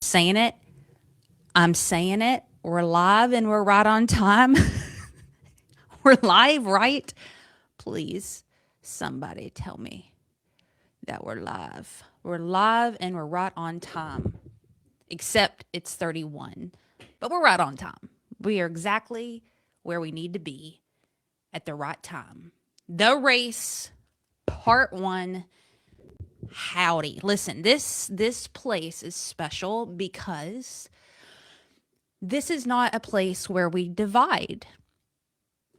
saying it. I'm saying it. We're live and we're right on time. We're live, right? Please, somebody tell me that we're live. We're live and we're right on time. Except it's 31. But we're right on time. We are exactly where we need to be at the right time. The Race, Part 1. Howdy. Listen, this place is special because this is not a place where we divide.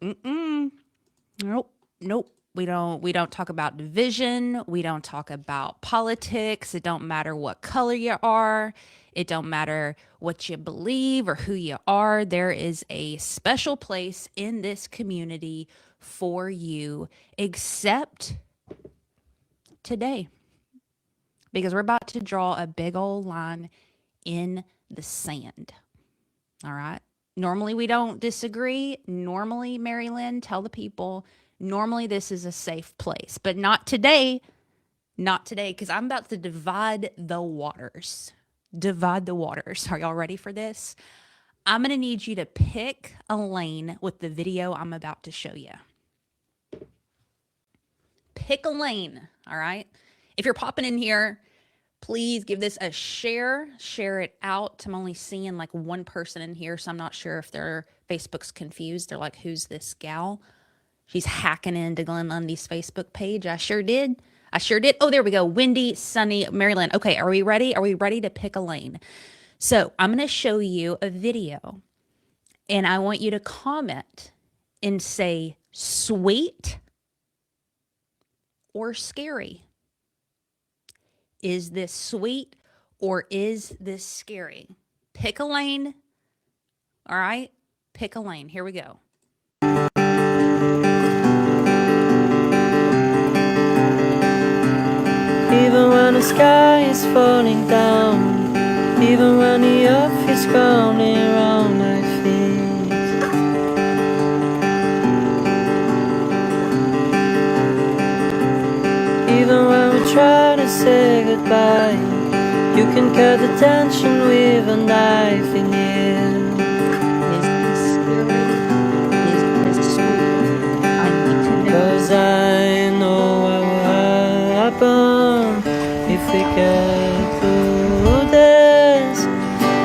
Nope. Nope. We don't talk about division. We don't talk about politics. It don't matter what color you are. It don't matter what you believe or who you are. There is a special place in this community for you, except today. Because we're about to draw a big old line in the sand. All right. Normally we don't disagree. Normally, Mary Lynn, tell the people, normally this is a safe place, but not today. Not today, because I'm about to divide the waters. Divide the waters. Are y'all ready for this? I'm going to need you to pick a lane with the video I'm about to show you. Pick a lane. All right. If you're popping in here, please give this a share. Share it out. I'm only seeing like one person in here, so I'm not sure if their Facebook's confused. They're like, who's this gal? She's hacking into Glenn Lundy's Facebook page. I sure did. Oh, there we go. Wendy, Sunny, Maryland. Okay, are we ready? Are we ready to pick a lane? So I'm going to show you a video, and I want you to comment and say sweet or scary. Is this sweet or is this scary? Pick a lane. All right? Pick a lane. Here we go. Even when the sky is falling down, even when the earth is crumbling around my feet, even when we try to say goodbye, you can cut the tension with a knife in you. Is this scary? Is this sweet? I need to know. 'Cause I know what will happen if we get through this.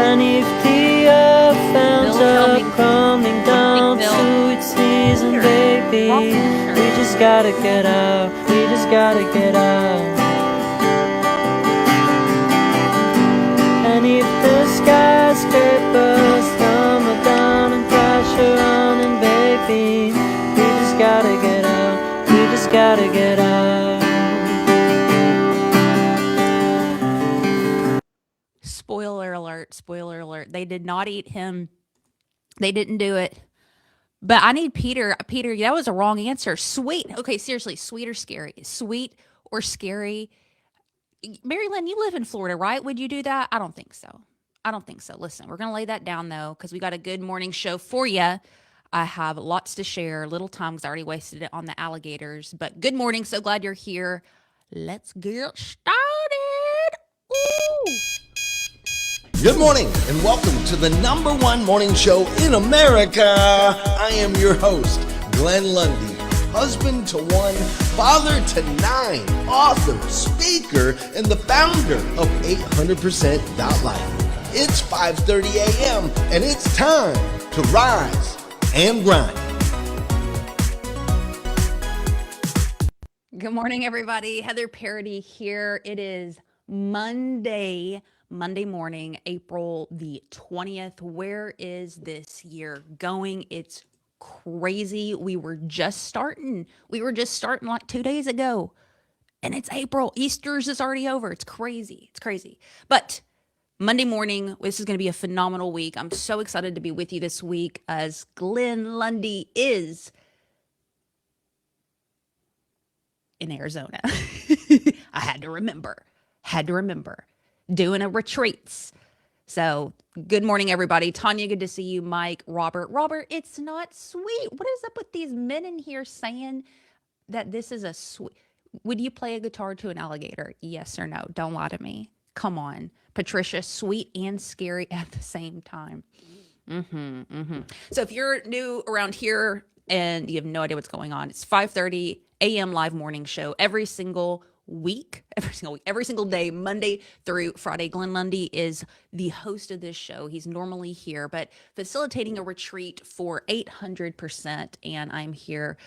And if the earth ends up crumbling down to its knees, and baby, we just gotta get out. We just gotta get out. And if the skyscrapers tumble down and crash around, and baby, we just gotta get out. We just gotta get out. Spoiler alert, spoiler alert. They did not eat him. They didn't do it. But I need Peter. Peter, that was a wrong answer. Sweet. Okay, seriously, sweet or scary? Sweet or scary? Mary Lynn, you live in Florida, right? Would you do that? I don't think so. I don't think so. Listen, we're going to lay that down, though, because we got a good morning show for you. I have lots to share. Little time because I already wasted it on the alligators. But good morning. So glad you're here. Let's get started. Ooh. Good morning and welcome to the #1 morning show in America. I am your host, Glenn Lundy, husband to 1, father to 9, author, speaker, and the founder of 800%.life. It's 5:30 a.m. and it's time to rise and grind. Good morning, everybody. Heather Parody here. It is Monday morning, April the 20th. Where is this year going? It's crazy. We were just starting like 2 days ago, and it's April. Easter's is already over. It's crazy. It's crazy. But Monday morning, this is going to be a phenomenal week. I'm so excited to be with you this week as Glenn Lundy is in Arizona. I had to remember doing a retreats. So good morning, everybody. Tanya, good to see you. Mike, Robert, it's not sweet. What is up with these men in here saying that this is a sweet? Would you play a guitar to an alligator? Yes or no? Don't lie to me. Come on. Patricia, sweet and scary at the same time. So if you're new around here and you have no idea what's going on, it's 5:30 a.m. live morning show every single week, every single day, Monday through Friday. Glenn Lundy is the host of this show. He's normally here, but facilitating a retreat for 800%, and I'm here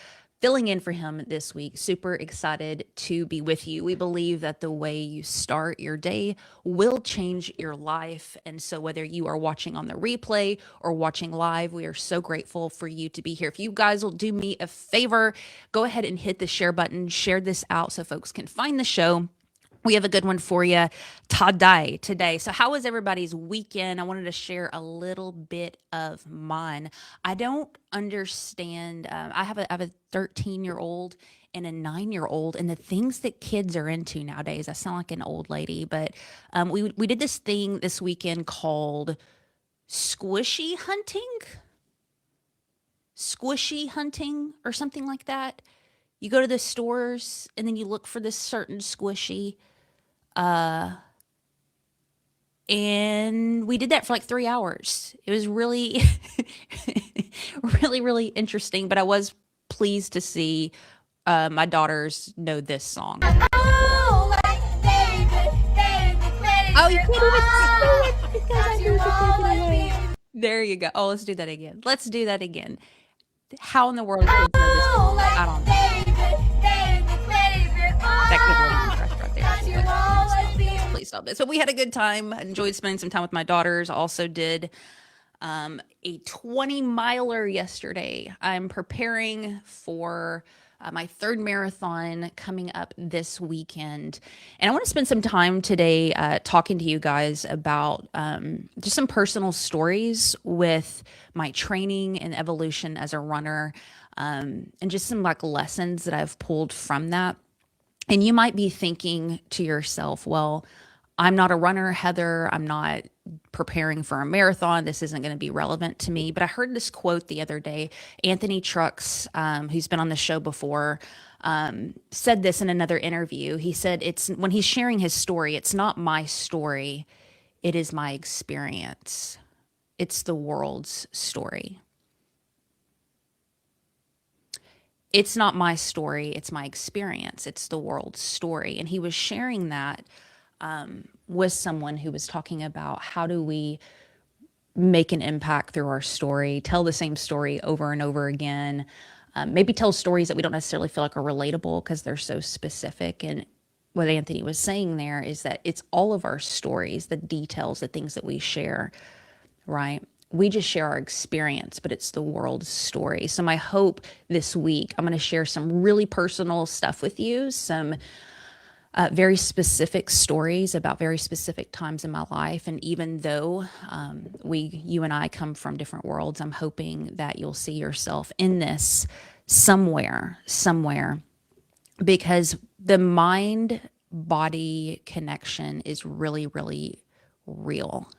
filling in for him this week. Super excited to be with you. We believe that the way you start your day will change your life. And so, whether you are watching on the replay or watching live, we are so grateful for you to be here. If you guys will do me a favor, go ahead and hit the share button, share this out so folks can find the show. We have a good one for you today. So how was everybody's weekend? I wanted to share a little bit of mine. I don't understand. I have a 13-year-old and a 9-year-old, and the things that kids are into nowadays. I sound like an old lady, but we did this thing this weekend called squishy hunting or something like that. You go to the stores and then you look for this certain squishy. And we did that for like 3 hours. It was really, really interesting. But I was pleased to see my daughters know this song. Oh, you can't even see it because I moved it away. There you go. Oh, let's do that again. How in the world do kids know this song? I don't know. That could be interest right there. Please stop this. So we had a good time. I enjoyed spending some time with my daughters. Also did a 20-miler yesterday. I'm preparing for my third marathon coming up this weekend. And I want to spend some time today talking to you guys about just some personal stories with my training and evolution as a runner, and just some like lessons that I've pulled from that. And you might be thinking to yourself, well, I'm not a runner, Heather. I'm not preparing for a marathon. This isn't going to be relevant to me. But I heard this quote the other day. Anthony Trucks, who's been on the show before, said this in another interview. He said, "It's when he's sharing his story, it's not my story. It is my experience. It's the world's story. It's not my story. It's my experience. It's the world's story." And he was sharing that with someone who was talking about how do we make an impact through our story, tell the same story over and over again, maybe tell stories that we don't necessarily feel like are relatable because they're so specific. And what Anthony was saying there is that it's all of our stories, the details, the things that we share, right? We just share our experience, but it's the world's story. So my hope this week, I'm going to share some really personal stuff with you, some very specific stories about very specific times in my life. And even though you and I come from different worlds, I'm hoping that you'll see yourself in this somewhere, because the mind-body connection is really, really real.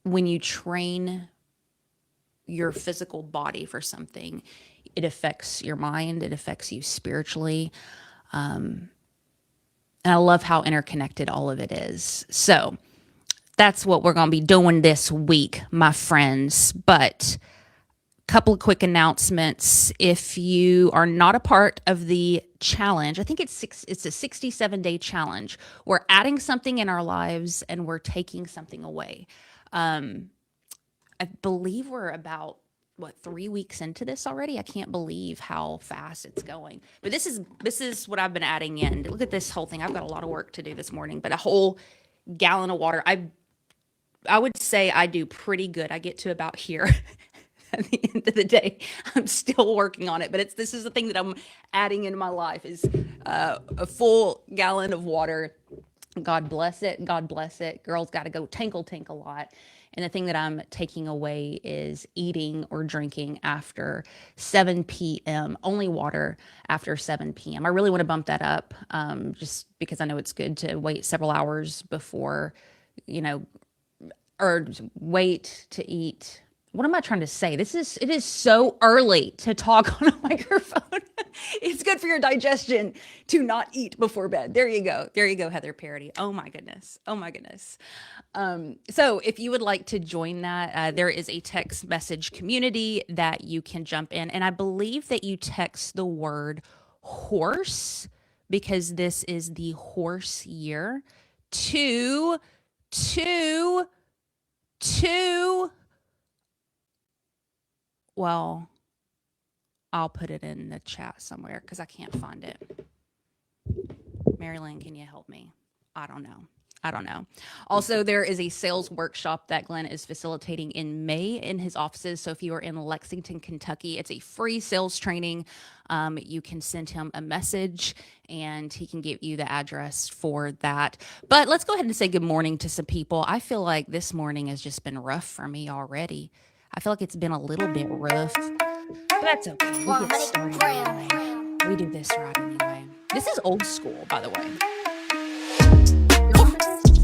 When you train your physical body for something, it affects your mind, it affects you spiritually. And I love how interconnected all of it is. So that's what we're going to be doing this week, my friends. But a couple of quick announcements. If you are not a part of the challenge, I think it's a 67-day challenge. We're adding something in our lives and we're taking something away. I believe we're about 3 weeks into this already. I can't believe how fast it's going. But this is what I've been adding in. Look at this whole thing. I've got a lot of work to do this morning, but a whole gallon of water. I would say I do pretty good. I get to about here at the end of the day. I'm still working on it, but this is the thing that I'm adding into my life is a full gallon of water. God bless it. God bless it. Girls got to go tinkle a lot. And the thing that I'm taking away is eating or drinking after 7 p.m., only water after 7 p.m. I really want to bump that up just because I know it's good to wait several hours before, or wait to eat what am I trying to say? It is so early to talk on a microphone. It's good for your digestion to not eat before bed. There you go. There you go, Heather Parody. Oh my goodness. Oh my goodness. So if you would like to join that, there is a text message community that you can jump in. And I believe that you text the word horse, because this is the horse year, to well, I'll put it in the chat somewhere because I can't find it. Marilyn, can you help me? I don't know. Also, there is a sales workshop that Glenn is facilitating in May in his offices. So if you are in Lexington, Kentucky, it's a free sales training. You can send him a message and he can give you the address for that. But let's go ahead and say good morning to some people. I feel like this morning has just been rough for me already. I feel like it's been a little bit rough. But that's okay. We get started anyway. We do this right anyway. This is old school, by the way.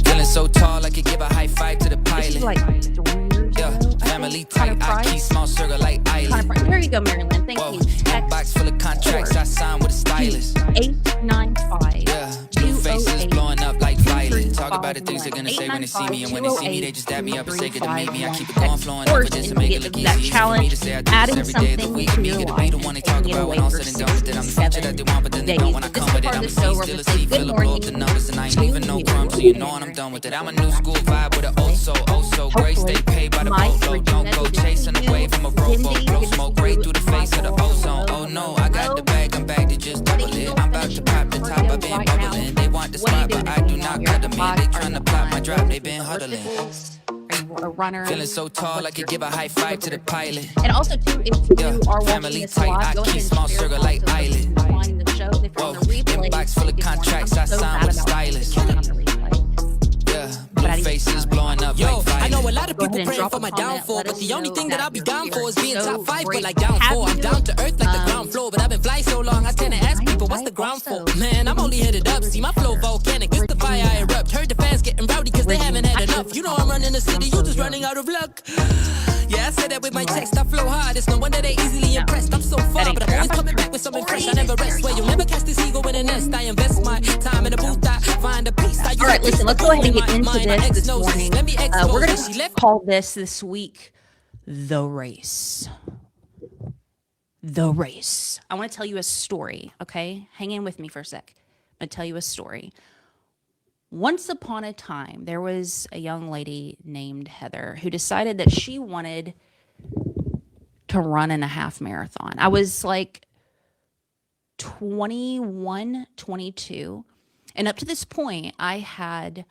Feeling so tall, I could give a high five to the pilot. This is like 3 years ago. Family tight, I keep small circle like island. There you go, Marilyn. Thank Whoa, you. box full of contracts, I signed with a stylist. 895. Yeah, blue faces blowing up like violet. Talk about the things they're gonna say when they see me, and when they see me, they just dab me up and say good to meet me. I keep it going, flowing over just to make it look easy for me to say. I do this every day of the week. Me get to be the one they talk about when all said and done with it. I'm the future that they want, but then they don't when I come with it. I'm a seed, still a seed, fill up the numbers, and I ain't leaving no crumbs, so you know when I'm done with it. I'm a new school vibe with an oh so great. Stay paid by the boatload. Don't go chasing a wave from a rowboat. Blow smoke right through the face of the ozone. Oh no, I got the bag, I'm back to just double it. I'm about to pop the top, I've been bubbling. They want the spot, but I do not cut them in. They tryna plot my drop, they been huddling. A runner. Feeling so tall, I could give a high five to the pilot. And also, too, if you are watching family this tight, live, go I keep ahead small and share circle it like also island. on the show. If you're on the replay, box full of contracts, I signed with a stylist. On the replay. Yeah, blue faces blowing up like I know a violet. lot of Go people ahead and praying drop for a my comment. downfall, Let but us the only know thing that I'll be you're down here. for is being So top 5, great but like to down have 4. I'm you. down to earth like the ground floor, but I've been flying so long, I tend to ask people, what's the ground for? Man, I'm only headed up, see my flow volcanic, this the fire I erupt. Heard the fans getting rowdy cause they haven't had enough. You know I'm running the city, you just running out of luck. Yeah, I said that with my text, I flow hard, it's no wonder they easily impressed. I'm so far, but I'm always coming back with something fresh. I never rest, where you'll never catch this ego in a nest. I invest my time in a booth, I find a piece. All right, listen, let's go ahead and get into this morning. We're going to call this week The Race. The Race. I want to tell you a story, okay? Hang in with me for a sec. I'm going to tell you a story. Once upon a time, there was a young lady named Heather who decided that she wanted to run in a half marathon. I was like 21, 22. And up to this point, I had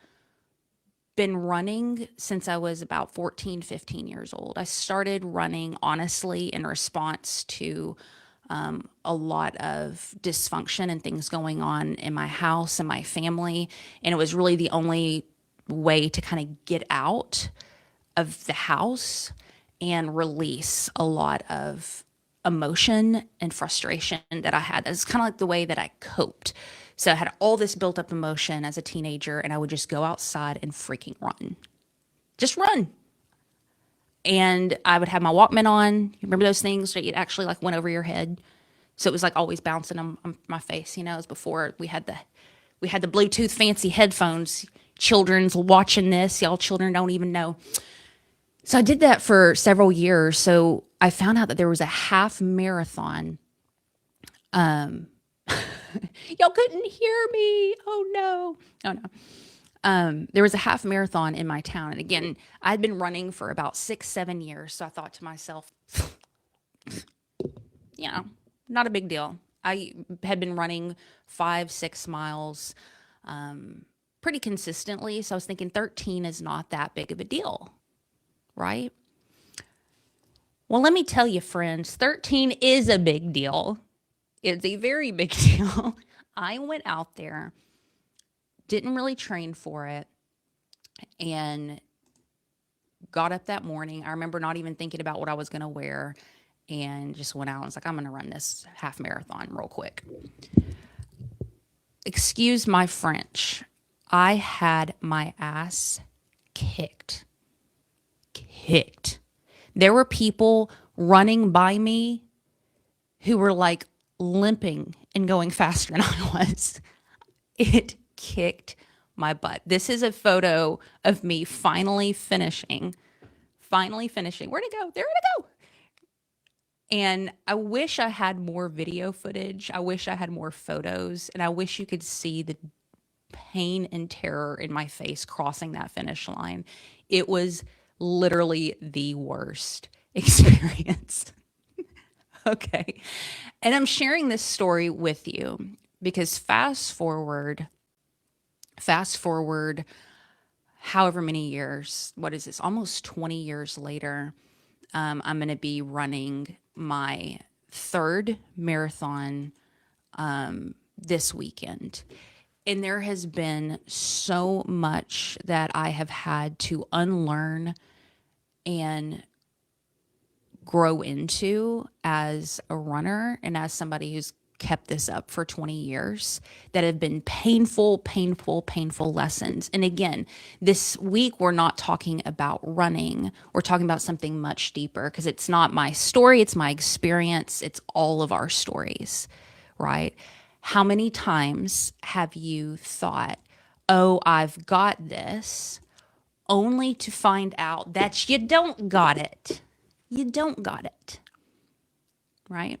been running since I was about 14, 15 years old. I started running, honestly, in response to a lot of dysfunction and things going on in my house and my family. And it was really the only way to kind of get out of the house and release a lot of emotion and frustration that I had. That's kind of like the way that I coped. So I had all this built up emotion as a teenager, and I would just go outside and freaking run. Just run. And I would have my Walkman on. You remember those things that it actually like went over your head? So it was like always bouncing on my face, you know. It was before we had the Bluetooth fancy headphones. Children's watching this. Y'all children don't even know. So I did that for several years. So I found out that there was a half marathon. Y'all couldn't hear me. Oh no. There was a half marathon in my town. And again, I'd been running for about 6-7 years. So I thought to myself, you know, not a big deal. I had been running 5-6 miles pretty consistently. So I was thinking 13 is not that big of a deal, right? Well, let me tell you, friends, 13 is a big deal. It's a very big deal. I went out there, didn't really train for it, and got up that morning. I remember not even thinking about what I was going to wear and just went out and was like, I'm going to run this half marathon real quick. Excuse my French. I had my ass kicked. There were people running by me who were like limping and going faster than I was. It kicked my butt. This is a photo of me finally finishing. Where'd it go? There it go. And I wish I had more video footage. I wish I had more photos. And I wish you could see the pain and terror in my face crossing that finish line. It was literally the worst experience. Okay. And I'm sharing this story with you because fast forward however many years, what is this? Almost 20 years later, I'm going to be running my third marathon this weekend. And there has been so much that I have had to unlearn and grow into as a runner and as somebody who's kept this up for 20 years that have been painful lessons. And again, this week we're not talking about running. We're talking about something much deeper because it's not my story, it's my experience, it's all of our stories, right? How many times have you thought, "Oh, I've got this," only to find out that you don't got it? You don't got it, right?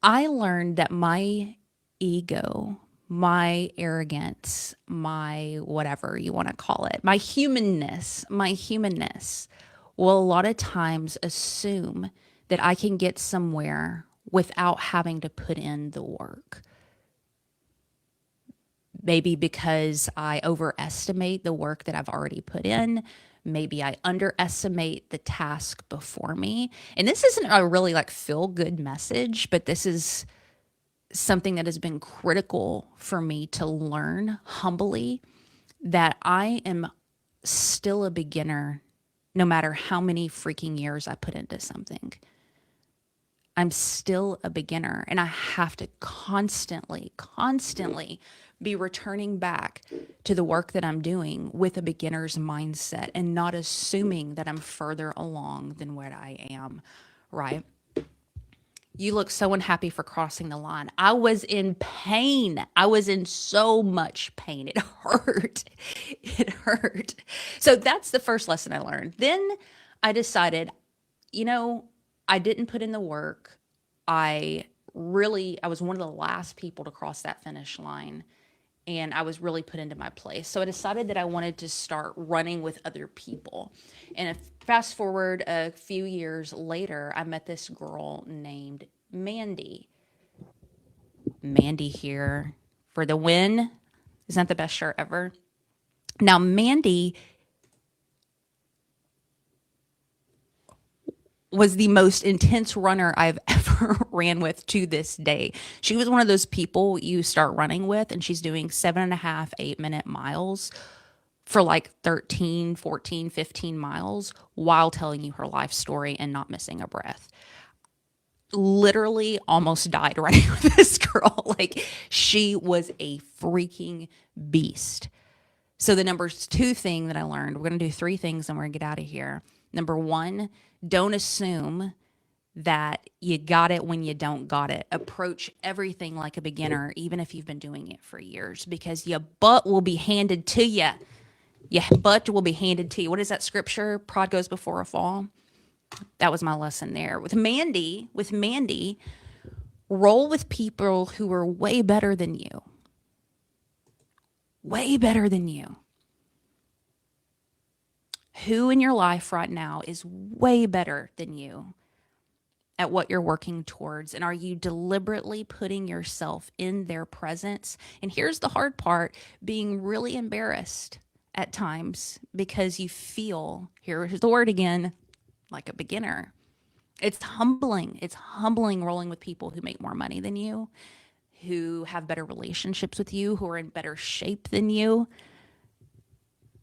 I learned that my ego, my arrogance, my whatever you want to call it, my humanness will a lot of times assume that I can get somewhere without having to put in the work. Maybe because I overestimate the work that I've already put in. Maybe I underestimate the task before me. And this isn't a really like feel good message, but this is something that has been critical for me to learn humbly, that I am still a beginner no matter how many freaking years I put into something. I'm still a beginner and I have to constantly be returning back to the work that I'm doing with a beginner's mindset and not assuming that I'm further along than what I am, right? You look so unhappy for crossing the line. I was in pain. I was in so much pain. It hurt. It hurt. So that's the first lesson I learned. Then I decided, I didn't put in the work. I was one of the last people to cross that finish line. And I was really put into my place. So I decided that I wanted to start running with other people. And fast forward a few years later, I met this girl named Mandy. Mandy here for the win. Isn't that the best shirt ever? Now, Mandy was the most intense runner I've ever ran with to this day. She was one of those people you start running with and she's doing 7.5, 8-minute miles for like 13, 14, 15 miles while telling you her life story and not missing a breath. Literally almost died running with this girl. Like, she was a freaking beast. So the number 2 thing that I learned, we're going to do 3 things and we're going to get out of here. Number 1, don't assume that you got it when you don't got it. Approach everything like a beginner, even if you've been doing it for years, because your butt will be handed to you. Your butt will be handed to you. What is that scripture? Pride goes before a fall. That was my lesson there. With Mandy, roll with people who are way better than you. Way better than you. Who in your life right now is way better than you at what you're working towards? And are you deliberately putting yourself in their presence? And here's the hard part, being really embarrassed at times because you feel, here's the word again, like a beginner. It's humbling. It's humbling rolling with people who make more money than you, who have better relationships with you, who are in better shape than you,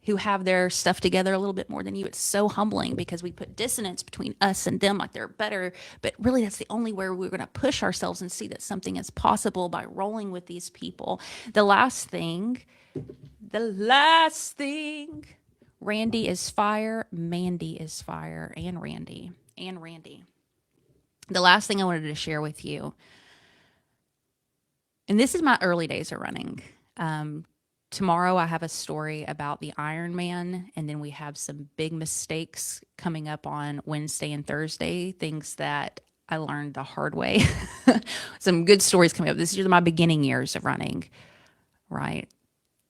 who have their stuff together a little bit more than you. It's so humbling because we put dissonance between us and them, like they're better. But really, that's the only way we're going to push ourselves and see that something is possible, by rolling with these people. The last thing, Randy is fire. Mandy is fire. And Randy. And Randy. The last thing I wanted to share with you, and this is my early days of running. Tomorrow I have a story about the Ironman, and then we have some big mistakes coming up on Wednesday and Thursday, things that I learned the hard way. Some good stories coming up. This is my beginning years of running, right?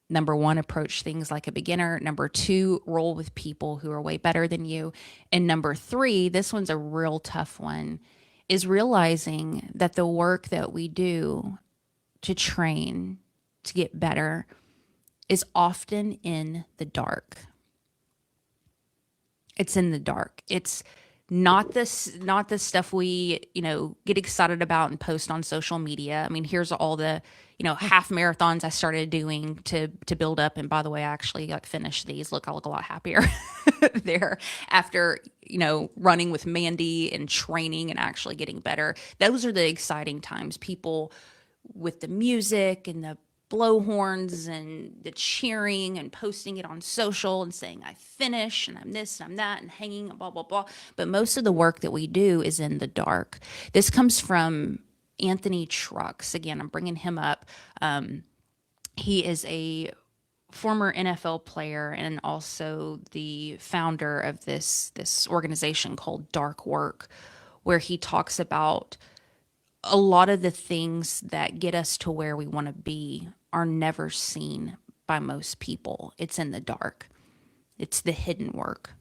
Number one, approach things like a beginner. Number two, roll with people who are way better than you. And number three, this one's a real tough one, is realizing that the work that we do to train, to get better, is often in the dark. It's in the dark. It's not the stuff we, get excited about and post on social media. I mean, here's all the, half marathons I started doing to build up. And by the way, I actually finished these. Look, I look a lot happier there after, running with Mandy and training and actually getting better. Those are the exciting times. People with the music and the blowhorns and the cheering and posting it on social and saying I finished and I'm this and I'm that and hanging and blah blah blah. But most of the work that we do is in the dark. This comes from Anthony Trucks. Again, I'm bringing him up. He is a former NFL player and also the founder of this organization called Dark Work, where he talks about a lot of the things that get us to where we want to be are never seen by most people. It's in the dark. It's the hidden work.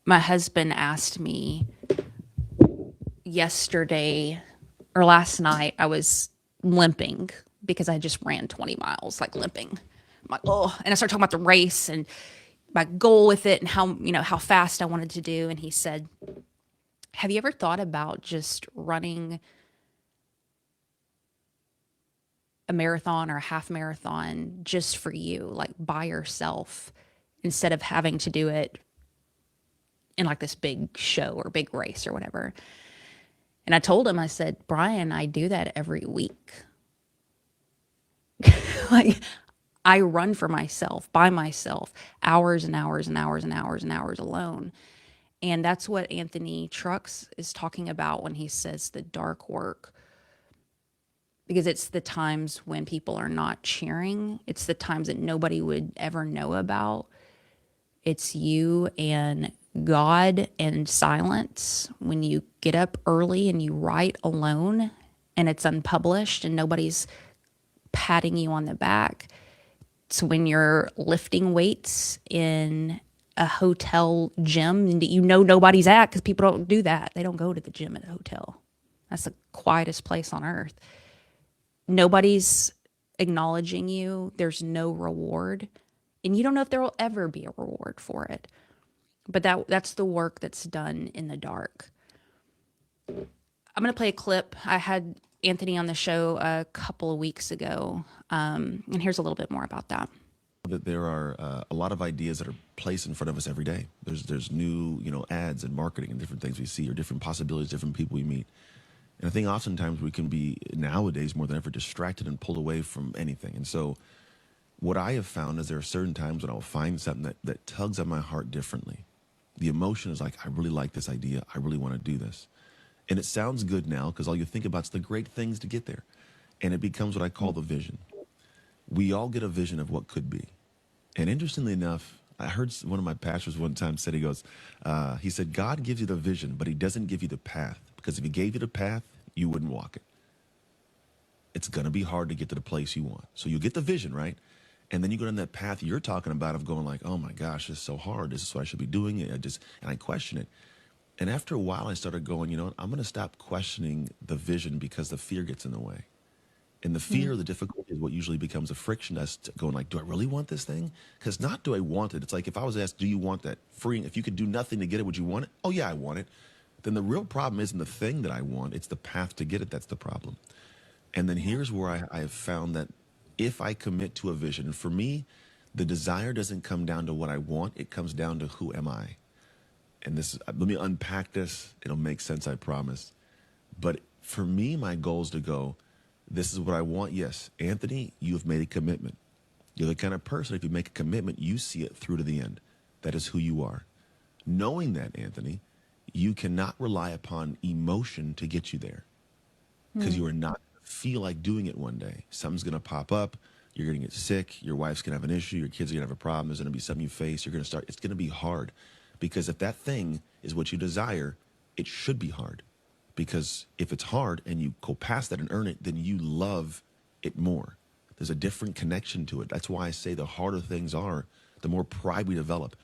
My husband asked me yesterday or last night, I was limping because I just ran 20 miles, limping. I'm like, oh, and I started talking about the race and my goal with it and how fast I wanted to do. And he said, have you ever thought about just running a marathon or a half marathon just for you, by yourself, instead of having to do it in this big show or big race or whatever? And I told him, I said, Brian, I do that every week. I run for myself, by myself, hours and hours and hours and hours and hours alone. And that's what Anthony Trucks is talking about when he says the dark work. Because it's the times when people are not cheering. It's the times that nobody would ever know about. It's you and God and silence. When you get up early and you write alone and it's unpublished and nobody's patting you on the back. It's when you're lifting weights in a hotel gym and nobody's at, because people don't do that. They don't go to the gym at a hotel. That's the quietest place on earth. Nobody's acknowledging you. There's no reward. And you don't know if there will ever be a reward for it. But that's the work that's done in the dark. I'm going to play a clip. I had Anthony on the show a couple of weeks ago. And here's a little bit more about that. That there are a lot of ideas that are placed in front of us every day. There's new, ads and marketing and different things we see, or different possibilities, different people we meet. And I think oftentimes we can be, nowadays more than ever, distracted and pulled away from anything. And so what I have found is there are certain times when I'll find something that tugs at my heart differently. The emotion is like, I really like this idea. I really want to do this. And it sounds good now because all you think about is the great things to get there. And it becomes what I call the vision. We all get a vision of what could be. And interestingly enough, I heard one of my pastors one time said, he said, God gives you the vision, but he doesn't give you the path. Because if he gave you the path, you wouldn't walk it. It's going to be hard to get to the place you want. So you get the vision, right? And then you go down that path you're talking about of going like, oh my gosh, this is so hard. This is what I should be doing. And I question it. And after a while, I started going, I'm going to stop questioning the vision because the fear gets in the way. And the fear, the difficulty is what usually becomes a friction as to going like, do I really want this thing? Because not do I want it. It's like if I was asked, do you want that freeing? If you could do nothing to get it, would you want it? Oh yeah, I want it. Then the real problem isn't the thing that I want. It's the path to get it. That's the problem. And then here's where I have found that if I commit to a vision, for me, the desire doesn't come down to what I want. It comes down to who am I? And let me unpack this. It'll make sense, I promise. But for me, my goal is to go, this is what I want. Yes, Anthony, you have made a commitment. You're the kind of person, if you make a commitment, you see it through to the end. That is who you are. Knowing that, Anthony, you cannot rely upon emotion to get you there, because you are not feel like doing it one day. Something's going to pop up. You're going to get sick. Your wife's going to have an issue. Your kids are going to have a problem. There's going to be something you face. You're going to start. It's going to be hard, because if that thing is what you desire, it should be hard. Because if it's hard and you go past that and earn it, then you love it more. There's a different connection to it. That's why I say the harder things are, the more pride we develop.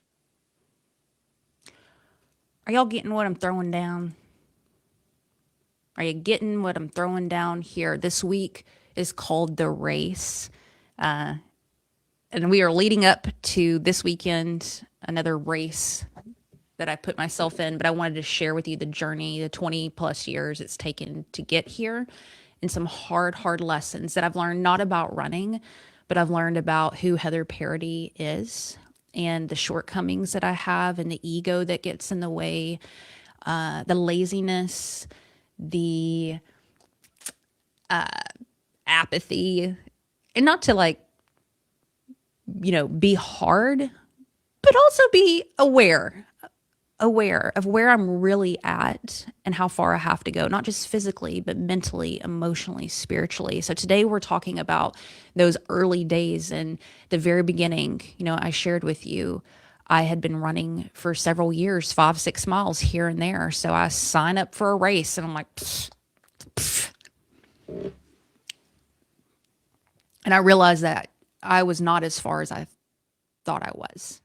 Are y'all getting what I'm throwing down? Are you getting what I'm throwing down here? This week is called The Race. And we are leading up to this weekend, another race that I put myself in, but I wanted to share with you the journey, the 20 plus years it's taken to get here, and some hard lessons that I've learned, not about running, but I've learned about who Heather Parody is and the shortcomings that I have and the ego that gets in the way, the laziness, the apathy, and not to be hard, but also be aware of where I'm really at and how far I have to go, not just physically, but mentally, emotionally, spiritually. So today we're talking about those early days and the very beginning. I shared with you, I had been running for several years, 5-6 miles here and there. So I sign up for a race and I'm like, pfft. And I realized that I was not as far as I thought I was,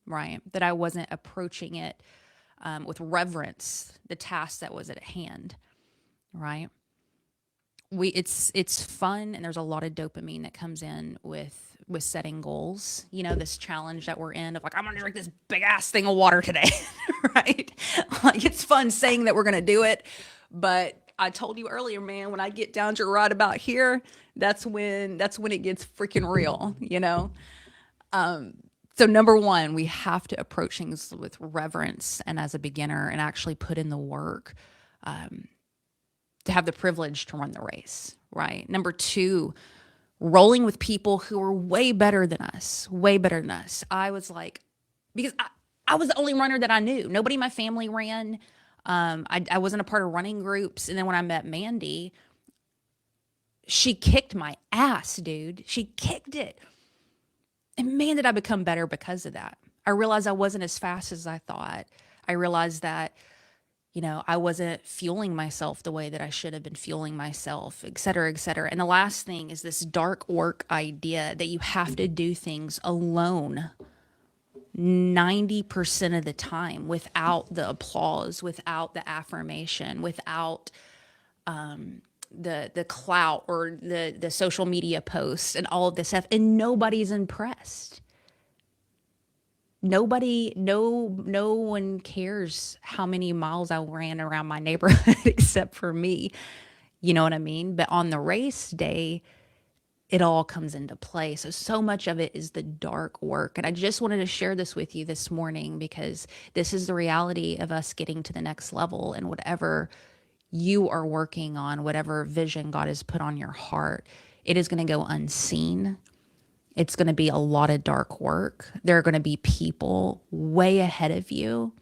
right? That I wasn't approaching it with reverence, the task that was at hand, right? It's fun, and there's a lot of dopamine that comes in with setting goals. This challenge that we're in of I'm gonna drink this big ass thing of water today, right? It's fun saying that we're gonna do it, but I told you earlier, man, when I get down to right about here, that's when it gets freaking real, So number one, we have to approach things with reverence and as a beginner, and actually put in the work to have the privilege to run the race, right? Number two, rolling with people who are way better than us. I was because I was the only runner that I knew. Nobody in my family ran. I wasn't a part of running groups. And then when I met Mandy, she kicked my ass, dude. She kicked it. And man, did I become better because of that. I realized I wasn't as fast as I thought. I realized that, I wasn't fueling myself the way that I should have been fueling myself, et cetera, et cetera. And the last thing is this dark work idea that you have to do things alone 90% of the time, without the applause, without the affirmation, without the clout or the social media posts and all of this stuff, and nobody's impressed. No one cares how many miles I ran around my neighborhood except for me. You know what I mean? But on the race day, it all comes into play. So much of it is the dark work. And I just wanted to share this with you this morning, because this is the reality of us getting to the next level, and whatever you are working on, whatever vision God has put on your heart, it is going to go unseen. It's going to be a lot of dark work. There are going to be people way ahead of you.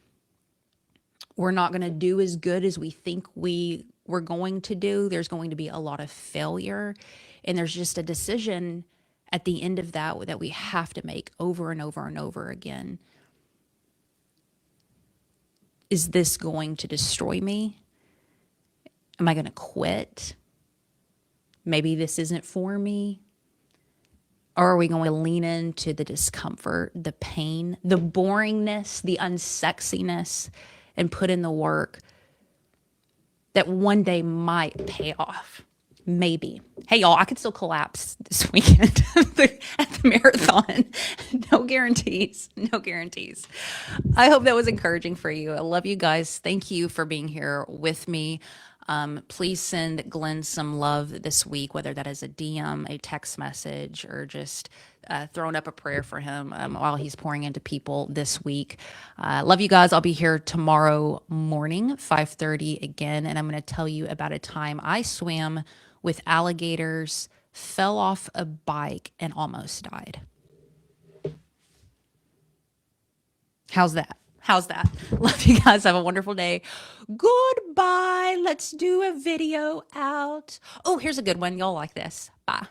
We're not going to do as good as we think we were going to do. There's going to be a lot of failure. And there's just a decision at the end of that we have to make over and over and over again. Is this going to destroy me? Am I going to quit? Maybe this isn't for me. Or are we going to lean into the discomfort, the pain, the boringness, the unsexiness, and put in the work that one day might pay off? Maybe. Hey, y'all, I could still collapse this weekend at the marathon. No guarantees. I hope that was encouraging for you. I love you guys. Thank you for being here with me. Please send Glenn some love this week, whether that is a DM, a text message, or just throwing up a prayer for him while he's pouring into people this week. Love you guys. I'll be here tomorrow morning, 5:30 again, and I'm going to tell you about a time I swam with alligators, fell off a bike, and almost died. How's that? How's that? Love you guys. Have a wonderful day. Goodbye. Let's do a video out. Oh, here's a good one. You'll like this. Bye.